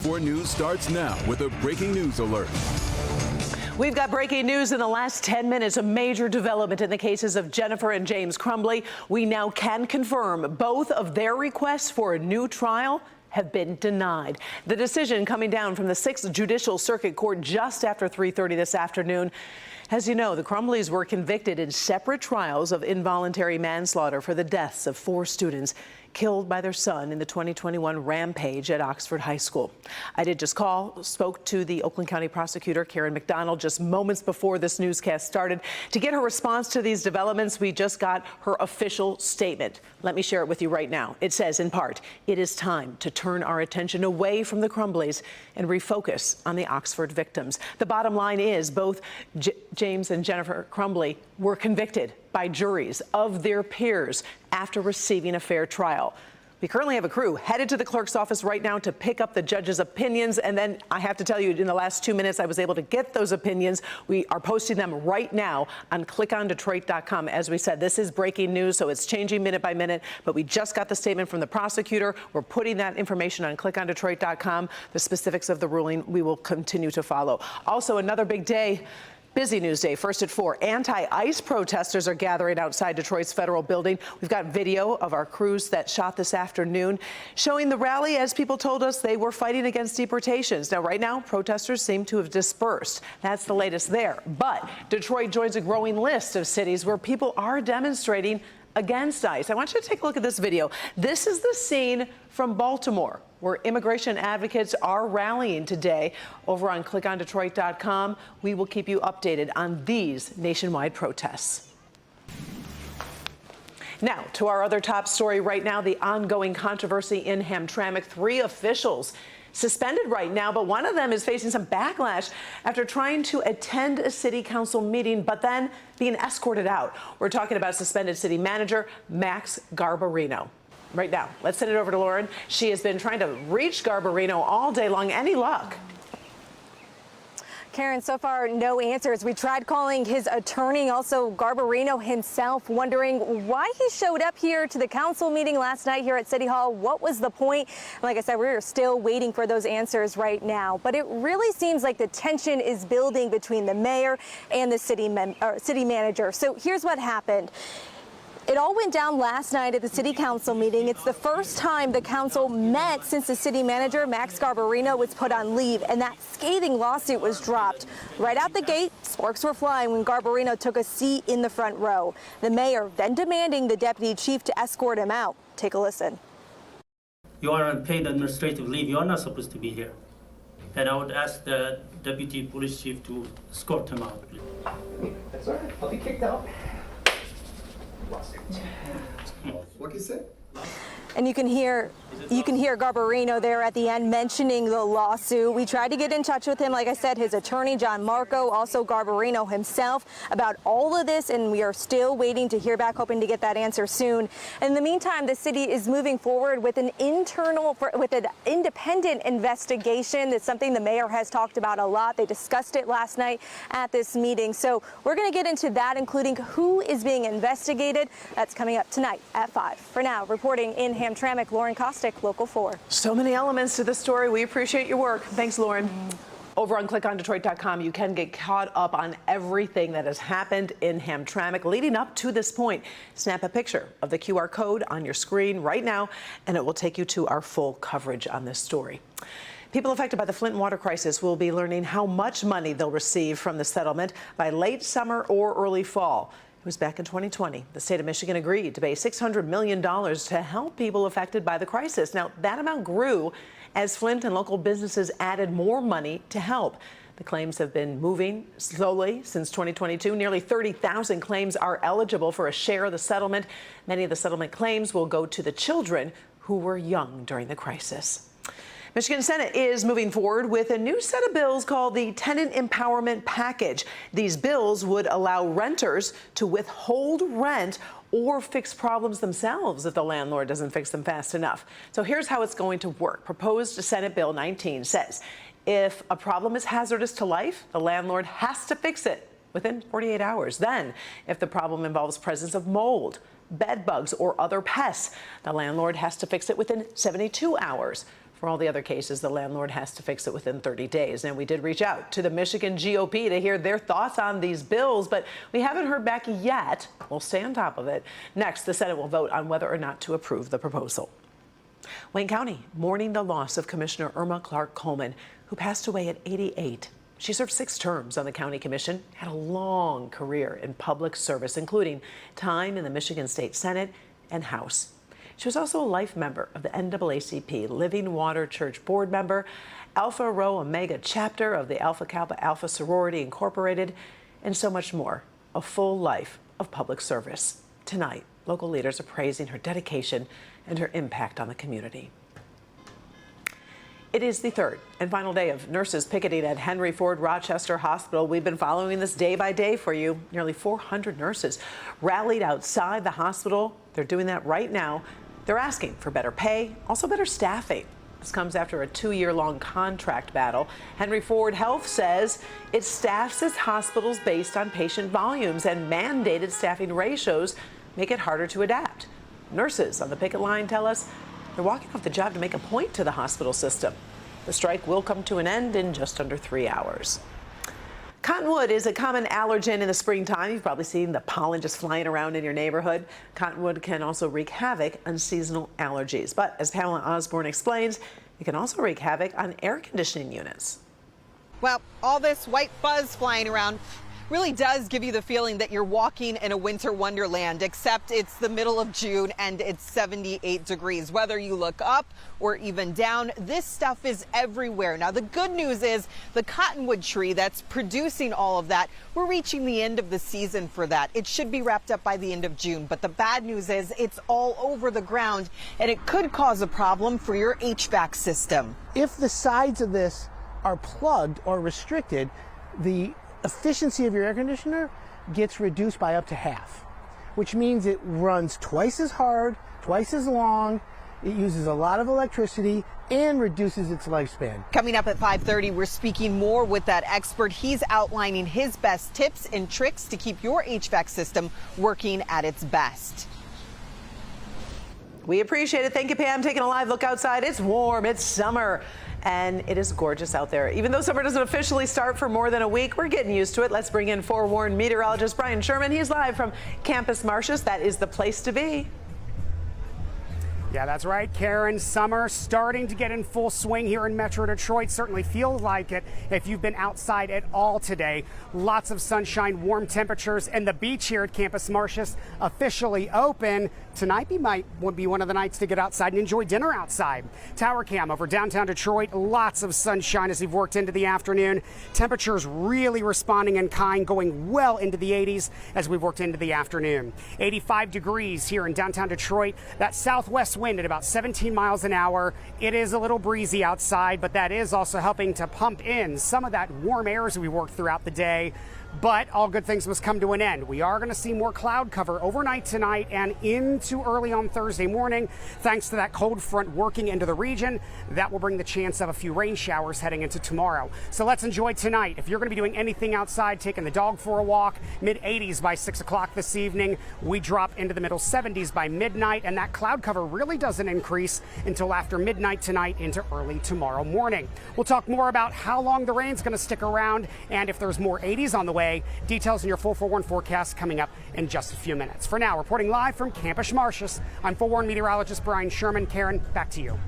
4 News starts now with a breaking news alert. We've got breaking news in the last 10 minutes, a major development in the cases of Jennifer and James Crumbley. We now can confirm both of their requests for a new trial have been denied. The decision coming down from the 6th Judicial Circuit Court just after 3:30 this afternoon. As you know, the Crumbleys were convicted in separate trials of involuntary manslaughter for the deaths of 4 students killed by their son in the 2021 rampage at Oxford High School. I did just spoke to the Oakland County prosecutor, Karen McDonald, just moments before this newscast started to get her response to these developments. We just got her official statement. Let me share it with you right now. It says, in part, it is time to turn our attention away from the Crumbleys and refocus on the Oxford victims. The bottom line is both James and Jennifer Crumbley were convicted by juries of their peers after receiving a fair trial. We currently have a crew headed to the clerk's office right now to pick up the judge's opinions. And then I have to tell you, in the last 2 minutes, I was able to get those opinions. We are posting them right now on clickondetroit.com. As we said, this is breaking news, so it's changing minute by minute. But we just got the statement from the prosecutor. We're putting that information on clickondetroit.com. The specifics of the ruling we will continue to follow. Also, another big day. Busy news day. First at 4, anti-ICE protesters are gathering outside Detroit's federal building. We've got video of our crews that shot this afternoon showing the rally as people told us they were fighting against deportations. Now, right now, protesters seem to have dispersed. That's the latest there. But Detroit joins a growing list of cities where people are demonstrating against ICE. I want you to take a look at this video. This is the scene from Baltimore, where immigration advocates are rallying today. Over on clickondetroit.com, we will keep you updated on these nationwide protests. Now, to our other top story right now, the ongoing controversy in Hamtramck. 3 officials suspended right now, but one of them is facing some backlash after trying to attend a city council meeting, but then being escorted out. We're talking about suspended city manager Max Garbarino. Right now, let's send it over to Lauren. She has been trying to reach Garbarino all day long. Any luck? Karen, so far, no answers. We tried calling his attorney, also Garbarino himself, wondering why he showed up here to the council meeting last night here at City Hall. What was the point? And like I said, we're still waiting for those answers right now. But it really seems like the tension is building between the mayor and the city manager. So here's what happened. It all went down last night at the city council meeting. It's the first time the council met since the city manager, Max Garbarino, was put on leave, and that scathing lawsuit was dropped. Right out the gate, sparks were flying when Garbarino took a seat in the front row. The mayor then demanding the deputy chief to escort him out. Take a listen. You are on paid administrative leave. You are not supposed to be here. And I would ask the deputy police chief to escort him out, please. That's all right. I'll be kicked out. What can you say? And you can hear Garbarino there at the end mentioning the lawsuit. We tried to get in touch with him, like I said, his attorney, John Marco, also Garbarino himself, about all of this, and we are still waiting to hear back, hoping to get that answer soon. In the meantime, the city is moving forward with an independent investigation. That's something the mayor has talked about a lot. They discussed it last night at this meeting. So we're going to get into that, including who is being investigated. That's coming up tonight at 5. For now, reporting in Hamtramck, Lauren Kostick, Local 4. So many elements to this story. We appreciate your work. Thanks, Lauren. Over on clickondetroit.com, you can get caught up on everything that has happened in Hamtramck leading up to this point. Snap a picture of the QR code on your screen right now, and it will take you to our full coverage on this story. People affected by the Flint water crisis will be learning how much money they'll receive from the settlement by late summer or early fall. It was back in 2020. The state of Michigan agreed to pay $600 million to help people affected by the crisis. Now, that amount grew as Flint and local businesses added more money to help. The claims have been moving slowly since 2022. Nearly 30,000 claims are eligible for a share of the settlement. Many of the settlement claims will go to the children who were young during the crisis. Michigan Senate is moving forward with a new set of bills called the Tenant Empowerment Package. These bills would allow renters to withhold rent or fix problems themselves if the landlord doesn't fix them fast enough. So here's how it's going to work. Proposed Senate Bill 19 says if a problem is hazardous to life, the landlord has to fix it within 48 hours. Then, if the problem involves presence of mold, bed bugs, or other pests, the landlord has to fix it within 72 hours. For all the other cases, the landlord has to fix it within 30 days. And we did reach out to the Michigan GOP to hear their thoughts on these bills, but we haven't heard back yet. We'll stay on top of it. Next, the Senate will vote on whether or not to approve the proposal. Wayne County mourning the loss of Commissioner Irma Clark Coleman, who passed away at 88. She served 6 terms on the county commission, had a long career in public service, including time in the Michigan State Senate and House. She was also a life member of the NAACP, Living Water Church board member, Alpha Rho Omega chapter of the Alpha Kappa Alpha Sorority Incorporated, and so much more. A full life of public service. Tonight, local leaders are praising her dedication and her impact on the community. It is the third and final day of nurses picketing at Henry Ford Rochester Hospital. We've been following this day by day for you. Nearly 400 nurses rallied outside the hospital. They're doing that right now. They're asking for better pay, also better staffing. This comes after a 2-year-long contract battle. Henry Ford Health says it staffs its hospitals based on patient volumes, and mandated staffing ratios make it harder to adapt. Nurses on the picket line tell us they're walking off the job to make a point to the hospital system. The strike will come to an end in just under 3 hours. Cottonwood is a common allergen in the springtime. You've probably seen the pollen just flying around in your neighborhood. Cottonwood can also wreak havoc on seasonal allergies. But as Pamela Osborne explains, it can also wreak havoc on air conditioning units. Well, all this white fuzz flying around really does give you the feeling that you're walking in a winter wonderland, except it's the middle of June and it's 78 degrees. Whether you look up or even down, this stuff is everywhere. Now, the good news is the cottonwood tree that's producing all of that, we're reaching the end of the season for that. It should be wrapped up by the end of June. But the bad news is it's all over the ground, and it could cause a problem for your HVAC system. If the sides of this are plugged or restricted, the efficiency of your air conditioner gets reduced by up to half, which means it runs twice as hard, twice as long, it uses a lot of electricity, and reduces its lifespan. Coming up at 5:30, we're speaking more with that expert. He's outlining his best tips and tricks to keep your HVAC system working at its best. We appreciate it. Thank you, Pam. Taking a live look outside. It's warm. It's summer. And it is gorgeous out there. Even though summer doesn't officially start for more than a week, we're getting used to it. Let's bring in forewarned meteorologist Brian Sherman. He's live from Campus Martius. That is the place to be. Yeah, that's right, Karen. Summer starting to get in full swing here in Metro Detroit. Certainly feels like it if you've been outside at all today. Lots of sunshine, warm temperatures, and the beach here at Campus Martius officially open. Tonight would be one of the nights to get outside and enjoy dinner outside. Tower cam over downtown Detroit. Lots of sunshine as we've worked into the afternoon. Temperatures really responding in kind, going well into the 80s as we've worked into the afternoon. 85 degrees here in downtown Detroit. That southwest wind at about 17 miles an hour. It is a little breezy outside, but that is also helping to pump in some of that warm air as we work throughout the day. But all good things must come to an end. We are going to see more cloud cover overnight tonight and into early on Thursday morning. Thanks to that cold front working into the region, that will bring the chance of a few rain showers heading into tomorrow. So let's enjoy tonight. If you're going to be doing anything outside, taking the dog for a walk, mid-80s by 6 o'clock this evening. We drop into the middle 70s by midnight, and that cloud cover really doesn't increase until after midnight tonight into early tomorrow morning. We'll talk more about how long the rain's going to stick around and if there's more 80s on the way. Details in your full forewarned forecast coming up in just a few minutes. For now, reporting live from Campus Martius, I'm forewarned meteorologist Brian Sherman. Karen, back to you.